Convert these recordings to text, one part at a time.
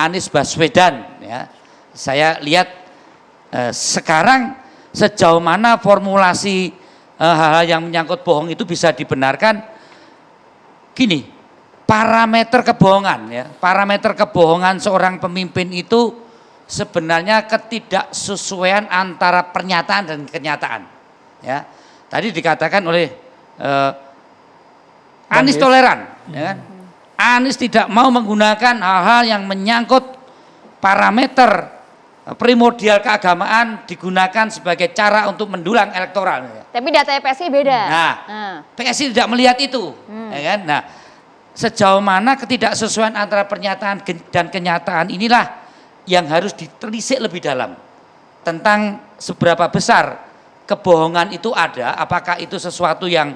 Anies Baswedan. Ya. Saya lihat sekarang sejauh mana formulasi hal-hal yang menyangkut bohong itu bisa dibenarkan. Gini, parameter kebohongan ya, parameter kebohongan seorang pemimpin itu sebenarnya ketidaksesuaian antara pernyataan dan kenyataan. Ya, tadi dikatakan oleh Anies toleran, ya kan? Anies tidak mau menggunakan hal-hal yang menyangkut parameter primordial keagamaan digunakan sebagai cara untuk mendulang elektoral. Tapi data PSI beda. Nah, PSI tidak melihat itu, ya kan? Nah, sejauh mana ketidaksesuaian antara pernyataan dan kenyataan inilah yang harus ditelisik lebih dalam tentang seberapa besar kebohongan itu ada, apakah itu sesuatu yang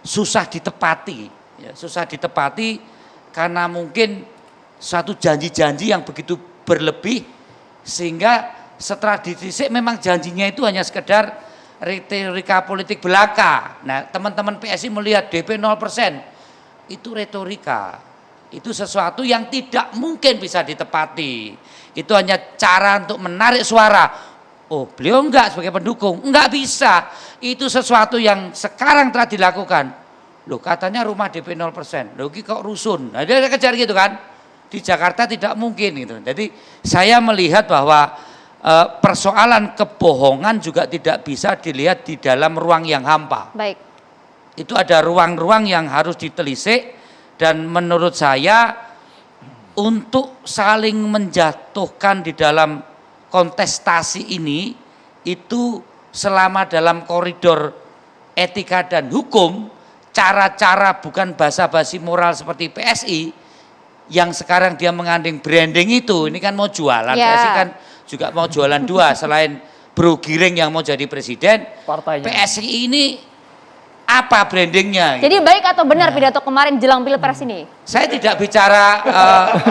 susah ditepati, ya, susah ditepati karena mungkin suatu janji-janji yang begitu berlebih sehingga setelah ditelisik memang janjinya itu hanya sekedar retorika politik belaka. Nah, teman-teman PSI melihat DP 0%. Itu retorika, itu sesuatu yang tidak mungkin bisa ditepati. Itu hanya cara untuk menarik suara. Oh, beliau enggak sebagai pendukung, enggak bisa. Itu sesuatu yang sekarang telah dilakukan. Loh, katanya rumah DP 0%, loh kok rusun. Nah, dia kejar gitu kan. Di Jakarta tidak mungkin gitu. Jadi saya melihat bahwa persoalan kebohongan juga tidak bisa dilihat di dalam ruang yang hampa. Baik. Itu ada ruang-ruang yang harus ditelisik dan menurut saya untuk saling menjatuhkan di dalam kontestasi ini itu selama dalam koridor etika dan hukum, cara-cara bukan basa-basi moral seperti PSI yang sekarang dia mengandung branding itu, ini kan mau jualan, PSI kan juga mau jualan dua selain Bro Giring yang mau jadi presiden, partainya. PSI ini apa brandingnya? Jadi gitu. Baik atau benar pidato kemarin jelang Pilpres ini? Saya tidak bicara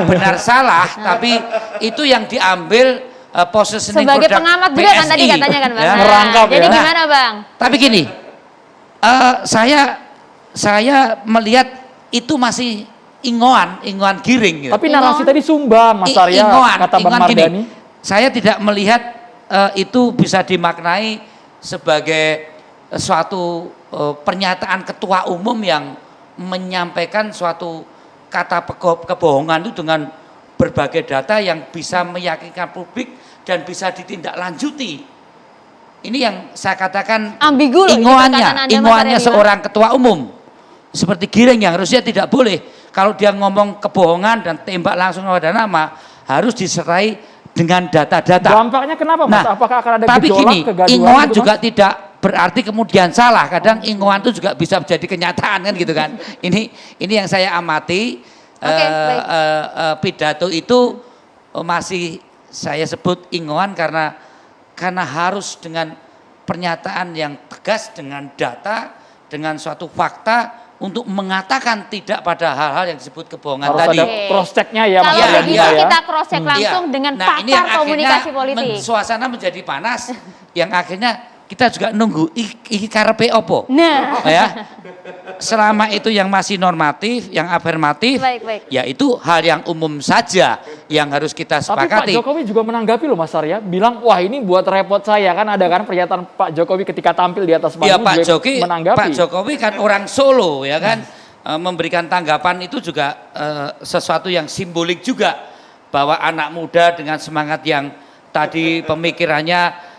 benar salah, tapi itu yang diambil positioning sebagai produk pengamat juga PSI. Kan tadi katanya kan Bang. Ya, Nah, jadi gimana Bang? Tapi gini, saya melihat itu masih ingoan Giring. Gitu. Tapi narasi tadi sumbang, Mas Arya, kata Bang Mardhani. Saya tidak melihat itu bisa dimaknai sebagai suatu pernyataan ketua umum yang menyampaikan suatu kata kebohongan itu dengan berbagai data yang bisa meyakinkan publik dan bisa ditindaklanjuti. Ini yang saya katakan ambigu ingoannya seorang ketua umum seperti Giring yang harusnya tidak boleh. Kalau dia ngomong kebohongan dan tembak langsung pada nama, harus disertai dengan data-data. Dampaknya kenapa Mas? Nah, apakah akan ada tapi gejolak, gini, kegaduhan ingoan gitu, juga tidak berarti kemudian salah. Kadang ingoan itu juga bisa menjadi kenyataan kan gitu kan. Ini yang saya amati. Pidato itu masih saya sebut ingoan karena harus dengan pernyataan yang tegas, dengan data, dengan suatu fakta untuk mengatakan tidak pada hal-hal yang disebut kebohongan harus tadi. Ada cross checknya ya Mas. Kalau begitu kita cross check langsung dengan pakar komunikasi politik. Suasana menjadi panas, yang akhirnya kita juga nunggu iki karepe opo. Nah, ya. Selama itu yang masih normatif, yang afirmatif, ya itu hal yang umum saja yang harus kita sepakati. Tapi Pak Jokowi juga menanggapi loh Mas Arya, bilang wah ini buat repot saya, kan ada kan pernyataan Pak Jokowi ketika tampil di atas panggung. Ya Pak Jokowi kan orang Solo ya kan, memberikan tanggapan itu juga sesuatu yang simbolik juga bahwa anak muda dengan semangat yang tadi pemikirannya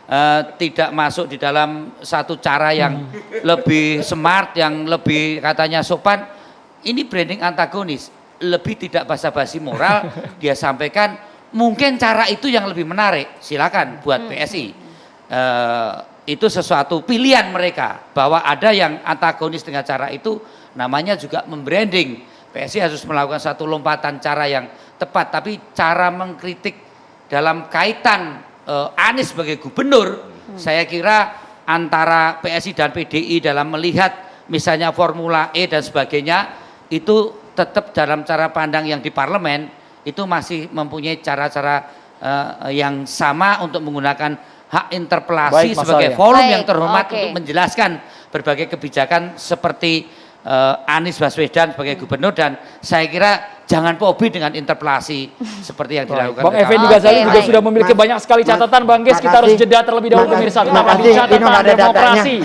tidak masuk di dalam satu cara yang lebih smart, yang lebih katanya sopan. Ini branding antagonis, lebih tidak basa-basi moral. Dia sampaikan mungkin cara itu yang lebih menarik. Silakan buat PSI. Itu sesuatu pilihan mereka bahwa ada yang antagonis dengan cara itu, namanya juga membranding. PSI harus melakukan satu lompatan cara yang tepat, tapi cara mengkritik dalam kaitan Anies sebagai gubernur, saya kira antara PSI dan PDI dalam melihat misalnya Formula E dan sebagainya, itu tetap dalam cara pandang yang di parlemen itu masih mempunyai cara-cara yang sama untuk menggunakan hak interpelasi sebagai forum yang terhormat untuk menjelaskan berbagai kebijakan seperti Anies Baswedan sebagai gubernur, dan saya kira jangan fobi dengan interpelasi seperti yang dilakukan. Bang Effendi Ghazali juga sudah memiliki banyak sekali catatan. Bang Ges, kita harus jeda terlebih dahulu pemirsa. Tetap di catatan demokrasi.